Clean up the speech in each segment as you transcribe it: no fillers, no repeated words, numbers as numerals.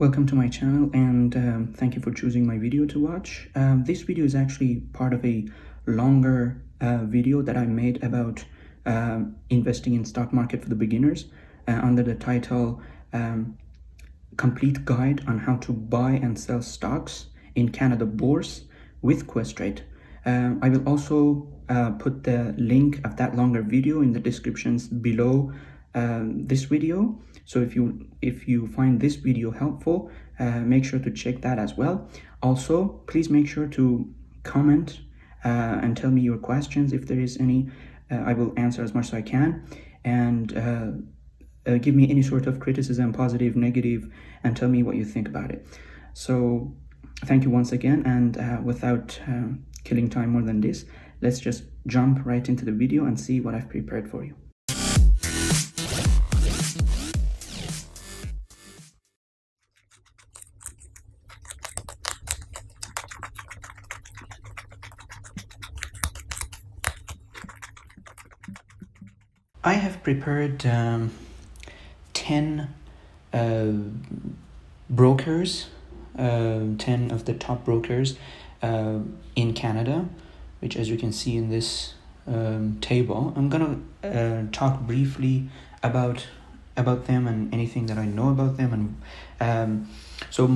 Welcome to my channel, and thank you for choosing my video to watch. This video is actually part of a longer video that I made about investing in stock market for the beginners under the title Complete Guide on How to Buy and Sell Stocks in Canada Bourse with Questrade. I will also put the link of that longer video in the descriptions below this video. So if you find this video helpful, make sure to check that as well. Also, please make sure to comment and tell me your questions if there is any. I will answer as much as I can, and give me any sort of criticism, positive, negative, and tell me what you think about it. So thank you once again, and without killing time more than this, let's just jump right into the video and see what I've prepared for you. I have prepared 10 brokers, 10 of the top brokers in Canada, which, as you can see in this table, I'm gonna talk briefly about them and anything that I know about them. And so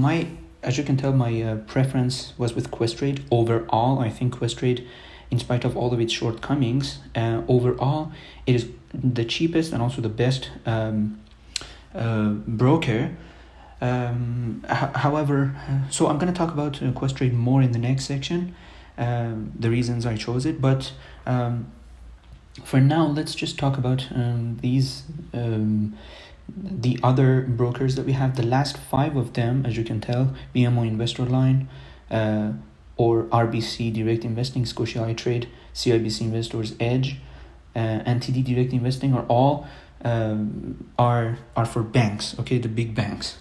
as you can tell, my preference was with Questrade. Overall, I think Questrade, in spite of all of its shortcomings, overall it is the cheapest and also the best broker. However, so I'm going to talk about Questrade more in the next section, the reasons I chose it, but for now let's just talk about the other brokers that we have. The last 5 of them, as you can tell, BMO Investor Line, or RBC Direct Investing, Scotia iTrade, CIBC Investors Edge, and TD Direct Investing are all are for banks, okay, the big banks.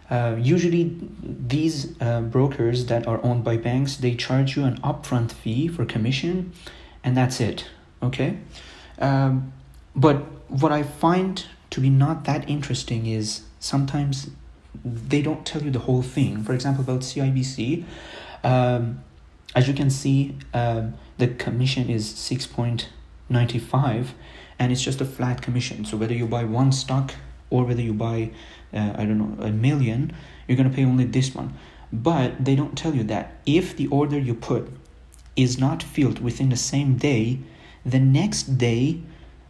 Usually these brokers that are owned by banks, they charge you an upfront fee for commission, and that's it, okay? But what I find to be not that interesting is sometimes they don't tell you the whole thing. For example, about CIBC, as you can see, the commission is 6.95, and it's just a flat commission. So whether you buy one stock or whether you buy I don't know, 1 million, you're going to pay only this one. But they don't tell you that if the order you put is not filled within the same day, the next day,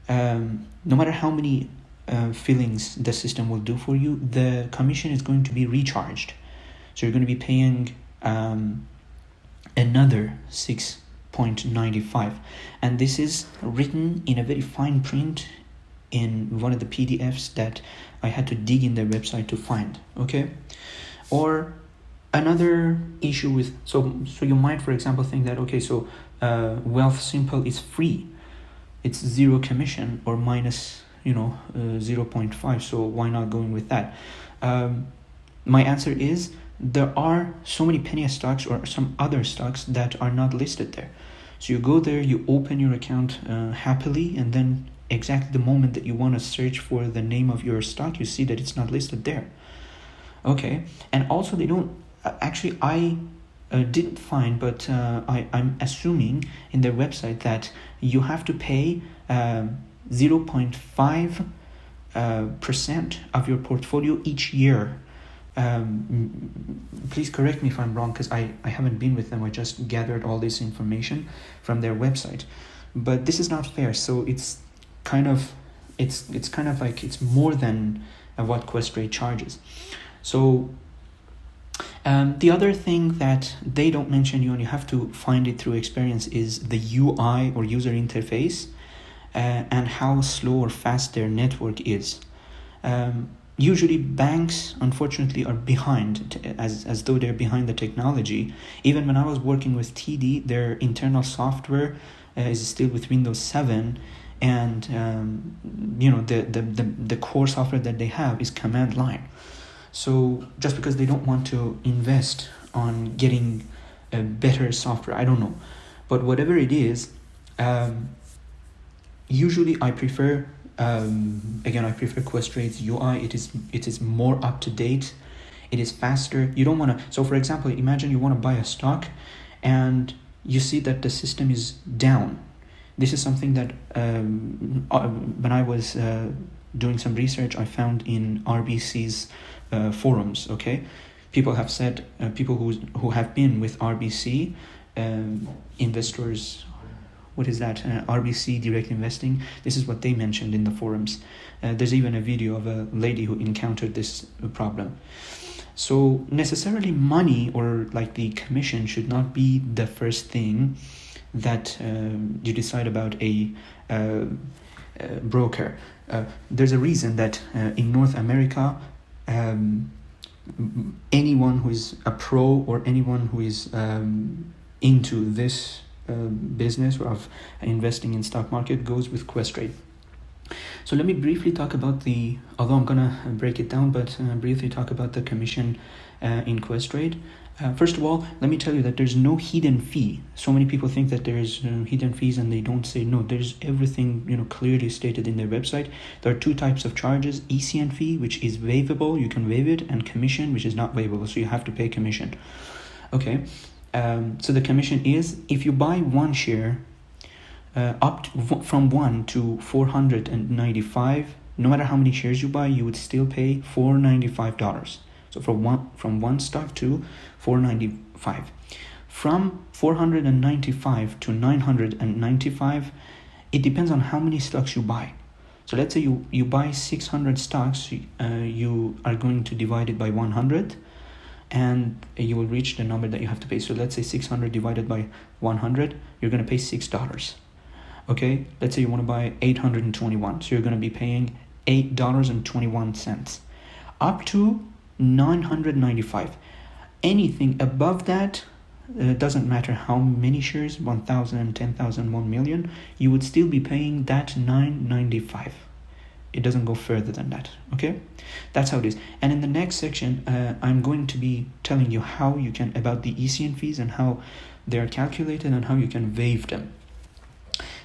no matter how many fillings the system will do for you, the commission is going to be recharged. So you're going to be paying another 6.95, and this is written in a very fine print in one of the PDFs that I had to dig in their website to find, okay? Or another issue with, so you might, for example, think that, okay, so Wealth Simple is free, it's 0 commission or minus 0.5, so why not going with that? My answer is, there are so many penny stocks or some other stocks that are not listed there. So you go there, you open your account happily, and then exactly the moment that you want to search for the name of your stock, you see that it's not listed there. Okay, and also they don't, actually I didn't find, but I'm assuming in their website that you have to pay 0.5% of your portfolio each year. Please correct me if I'm wrong, because I haven't been with them. I just gathered all this information from their website, but this is not fair. So it's kind of like it's more than what Questrade charges. So the other thing that they don't mention you, and you have to find it through experience, is the UI or user interface, and how slow or fast their network is. Usually banks, unfortunately, are behind, as though they're behind the technology. Even when I was working with TD, their internal software is still with Windows 7, and the core software that they have is command line. So just because they don't want to invest on getting a better software, I don't know, but whatever it is, usually I prefer Again, I prefer Questrade's UI. It is more up to date. it is faster. You don't want to, so for example, imagine you want to buy a stock and you see that the system is down. This is something that when I was doing some research, I found in RBC's forums. Okay, people have said, people who have been with RBC investors, what is that? RBC direct investing. This is what they mentioned in the forums. There's even a video of a lady who encountered this problem. So necessarily money or like the commission should not be the first thing that you decide about a broker. There's a reason that in North America, anyone who is a pro or anyone who is into this business of investing in stock market goes with Questrade. So let me briefly talk about although I'm gonna break it down, but briefly talk about the commission in Questrade. First of all, let me tell you that there's no hidden fee. So many people think that there's hidden fees and they don't say no. There's everything clearly stated in their website. There are two types of charges: ECN fee, which is waivable, you can waive it, and commission, which is not waivable, so you have to pay commission. Okay, so the commission is, if you buy one share from 1 to 495, no matter how many shares you buy, you would still pay $495. So from one stock to 495. From 495 to 995, it depends on how many stocks you buy. So let's say you buy 600 stocks, you are going to divide it by 100, and you will reach the number that you have to pay. So let's say 600 divided by 100, you're going to pay $6. Okay, let's say you want to buy 821, so you're going to be paying $8.21 up to 995. Anything above that, doesn't matter how many shares, 1,000, 10,000, 1 million, you would still be paying that $9.95. It doesn't go further than that. Okay, that's how it is. And in the next section, I'm going to be telling you how you can, about the ECN fees and how they are calculated and how you can waive them.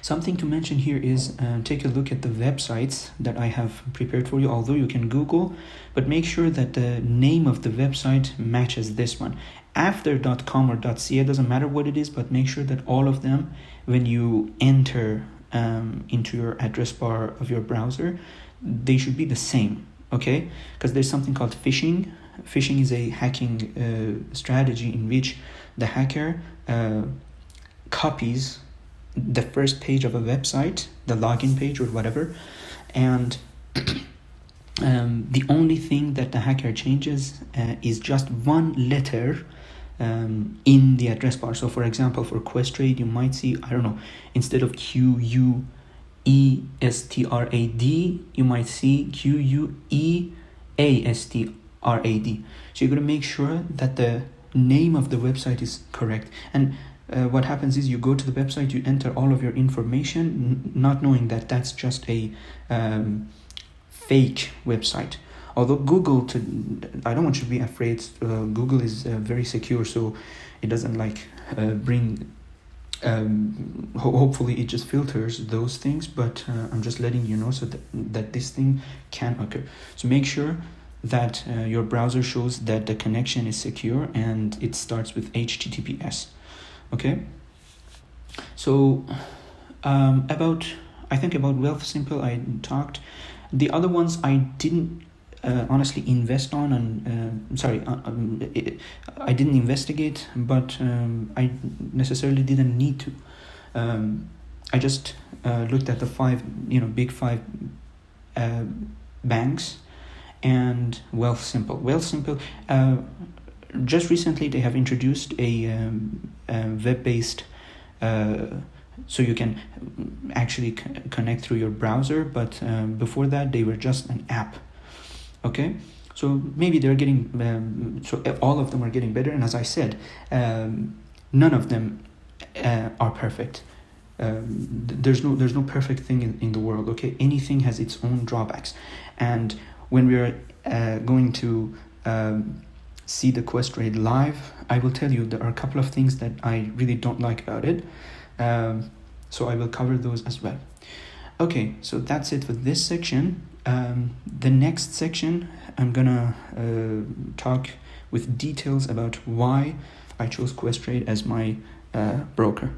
Something to mention here is take a look at the websites that I have prepared for you, although you can Google, but make sure that the name of the website matches this one. After.com or .ca, doesn't matter what it is, but make sure that all of them, when you enter into your address bar of your browser, they should be the same, okay? Because there's something called phishing. Phishing is a hacking strategy in which the hacker copies the first page of a website, the login page or whatever, and the only thing that the hacker changes is just one letter in the address bar. So for example, for Questrade, you might see, I don't know, instead of QUESTRAD, you might see QUEASTRAD. So you're going to make sure that the name of the website is correct. And what happens is you go to the website, you enter all of your information, not knowing that that's just a fake website. Although Google, I don't want you to be afraid, Google is very secure, so it doesn't bring, hopefully it just filters those things, but I'm just letting you know so that this thing can occur. So make sure that your browser shows that the connection is secure and it starts with HTTPS. Okay, so about Wealthsimple I talked. The other ones I didn't honestly invest on, and I didn't investigate, but I necessarily didn't need to. I just looked at the big five banks and Wealthsimple. Wealthsimple, just recently they have introduced a web-based, so you can actually connect through your browser, but before that they were just an app. Okay, so maybe they're getting, so all of them are getting better, and as I said, none of them are perfect. There's no perfect thing in the world. Okay, anything has its own drawbacks, and when we are going to see the Questrade live, I will tell you there are a couple of things that I really don't like about it, so I will cover those as well. Okay, so that's it for this section. The next section, I'm gonna talk with details about why I chose Questrade as my broker.